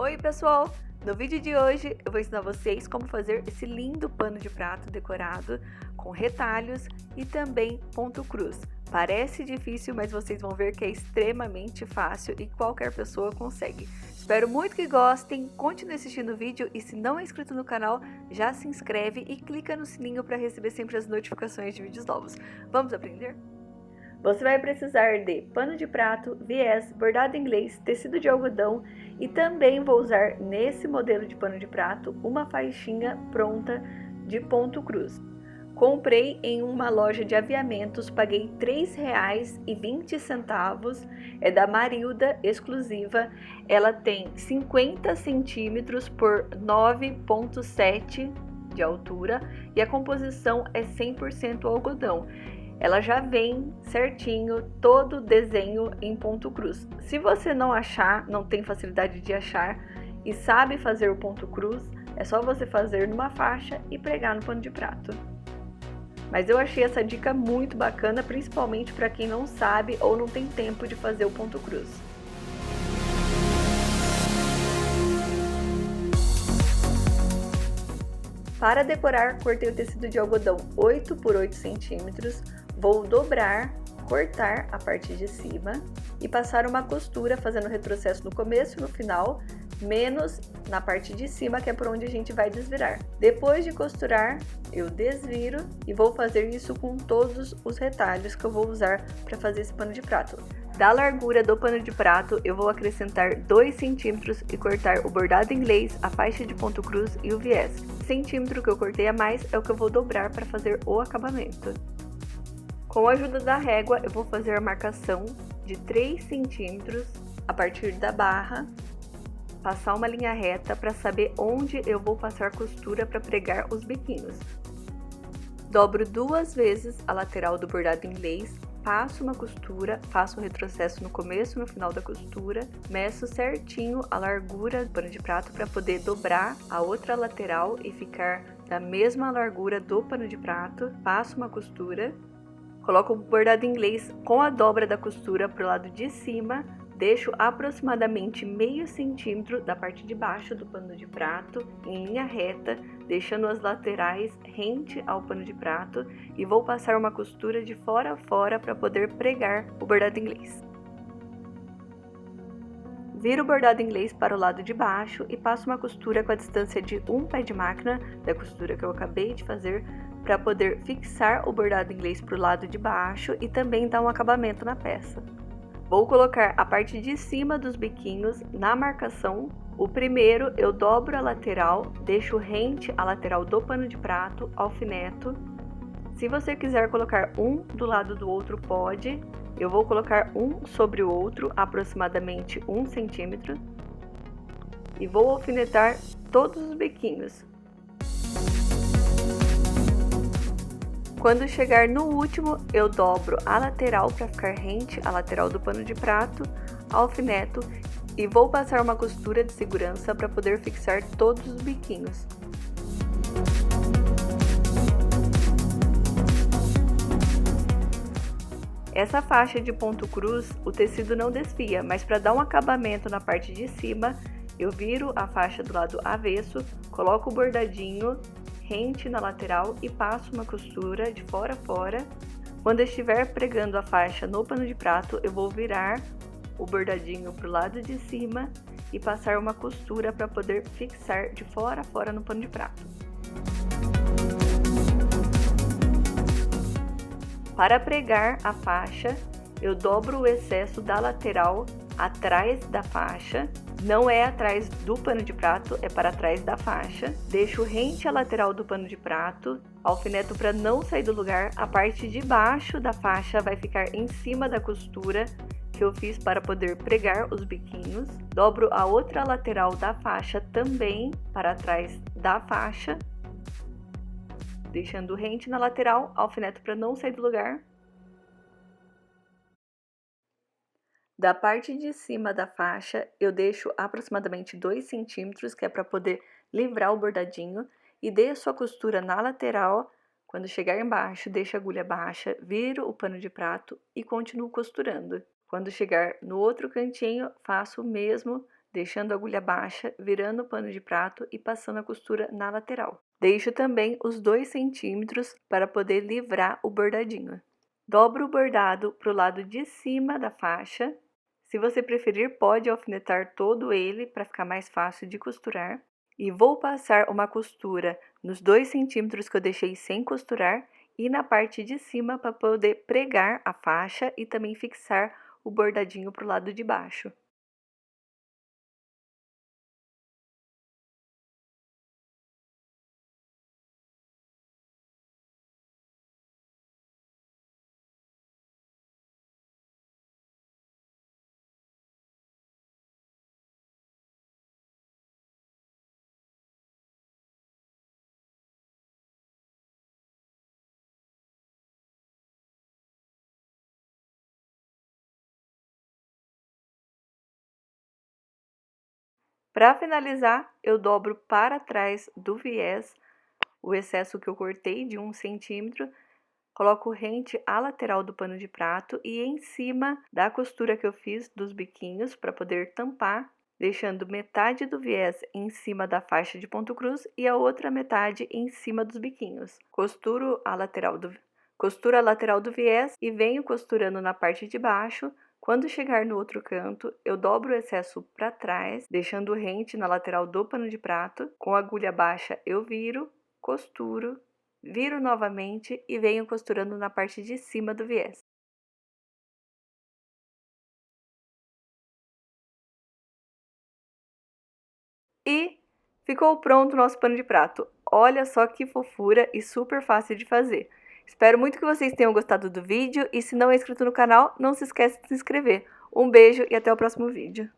Oi pessoal! No vídeo de hoje eu vou ensinar vocês como fazer esse lindo pano de prato decorado com retalhos e também ponto cruz. Parece difícil, mas vocês vão ver que é extremamente fácil e qualquer pessoa consegue. Espero muito que gostem, continue assistindo o vídeo e se não é inscrito no canal, já se inscreve e clica no sininho para receber sempre as notificações de vídeos novos. Vamos aprender? Você vai precisar de pano de prato, viés, bordado inglês, tecido de algodão e também vou usar nesse modelo de pano de prato uma faixinha pronta de ponto cruz. Comprei em uma loja de aviamentos, paguei R$ 3,20, é da Marilda, exclusiva. Ela tem 50 centímetros por 9,7 de altura e a composição é 100% algodão. Ela já vem certinho, todo o desenho em ponto cruz. Se você não achar, não tem facilidade de achar e sabe fazer o ponto cruz, é só você fazer numa faixa e pregar no pano de prato. Mas eu achei essa dica muito bacana, principalmente para quem não sabe ou não tem tempo de fazer o ponto cruz. Para decorar, cortei o tecido de algodão 8 por 8 centímetros, vou dobrar, cortar a parte de cima e passar uma costura fazendo retrocesso no começo e no final, menos na parte de cima, que é por onde a gente vai desvirar. Depois de costurar, eu desviro e vou fazer isso com todos os retalhos que eu vou usar para fazer esse pano de prato. Da largura do pano de prato, eu vou acrescentar 2 centímetros e cortar o bordado inglês, a faixa de ponto cruz e o viés. O centímetro que eu cortei a mais é o que eu vou dobrar para fazer o acabamento. Com a ajuda da régua, eu vou fazer a marcação de 3 centímetros a partir da barra, passar uma linha reta para saber onde eu vou passar costura para pregar os biquinhos. Dobro 2 vezes a lateral do bordado inglês, passo uma costura, faço um retrocesso no começo e no final da costura, meço certinho a largura do pano de prato para poder dobrar a outra lateral e ficar da mesma largura do pano de prato, passo uma costura, coloco o bordado inglês com a dobra da costura para o lado de cima, deixo aproximadamente meio centímetro da parte de baixo do pano de prato em linha reta, deixando as laterais rente ao pano de prato e vou passar uma costura de fora a fora para poder pregar o bordado inglês. Viro o bordado inglês para o lado de baixo e passo uma costura com a distância de um pé de máquina da costura que eu acabei de fazer para poder fixar o bordado inglês para o lado de baixo e também dar um acabamento na peça. Vou colocar a parte de cima dos biquinhos na marcação. O primeiro eu dobro a lateral, deixo rente a lateral do pano de prato, alfineto. Se você quiser colocar um do lado do outro, pode. Eu vou colocar um sobre o outro, aproximadamente 1 centímetro. E vou alfinetar todos os biquinhos. Quando chegar no último, eu dobro a lateral para ficar rente à lateral do pano de prato, alfineto e vou passar uma costura de segurança para poder fixar todos os biquinhos. Essa faixa de ponto cruz, o tecido não desfia, mas para dar um acabamento na parte de cima, eu viro a faixa do lado avesso, coloco o bordadinho rente na lateral e passo uma costura de fora a fora. Quando estiver pregando a faixa no pano de prato, eu vou virar o bordadinho para o lado de cima e passar uma costura para poder fixar de fora a fora no pano de prato. Para pregar a faixa, eu dobro o excesso da lateral atrás da faixa, não é atrás do pano de prato, é para trás da faixa. Deixo rente a lateral do pano de prato, alfineto para não sair do lugar. A parte de baixo da faixa vai ficar em cima da costura que eu fiz para poder pregar os biquinhos. Dobro a outra lateral da faixa também para trás da faixa, deixando rente na lateral, alfineto para não sair do lugar. Da parte de cima da faixa, eu deixo aproximadamente 2 centímetros, que é para poder livrar o bordadinho, e desço a costura na lateral. Quando chegar embaixo, deixo a agulha baixa, viro o pano de prato e continuo costurando. Quando chegar no outro cantinho, faço o mesmo, deixando a agulha baixa, virando o pano de prato e passando a costura na lateral. Deixo também os 2 centímetros para poder livrar o bordadinho. Dobro o bordado para o lado de cima da faixa. Se você preferir, pode alfinetar todo ele para ficar mais fácil de costurar. E vou passar uma costura nos 2 centímetros que eu deixei sem costurar e na parte de cima para poder pregar a faixa e também fixar o bordadinho para o lado de baixo. Para finalizar, eu dobro para trás do viés o excesso que eu cortei de 1 centímetro, coloco rente à lateral do pano de prato e em cima da costura que eu fiz dos biquinhos para poder tampar, deixando metade do viés em cima da faixa de ponto cruz e a outra metade em cima dos biquinhos. Costuro a lateral do viés e venho costurando na parte de baixo. Quando chegar no outro canto, eu dobro o excesso para trás, deixando rente na lateral do pano de prato. Com a agulha baixa eu viro, costuro, viro novamente e venho costurando na parte de cima do viés. E ficou pronto o nosso pano de prato. Olha só que fofura e super fácil de fazer. Espero muito que vocês tenham gostado do vídeo e se não é inscrito no canal, não se esqueça de se inscrever. Um beijo e até o próximo vídeo.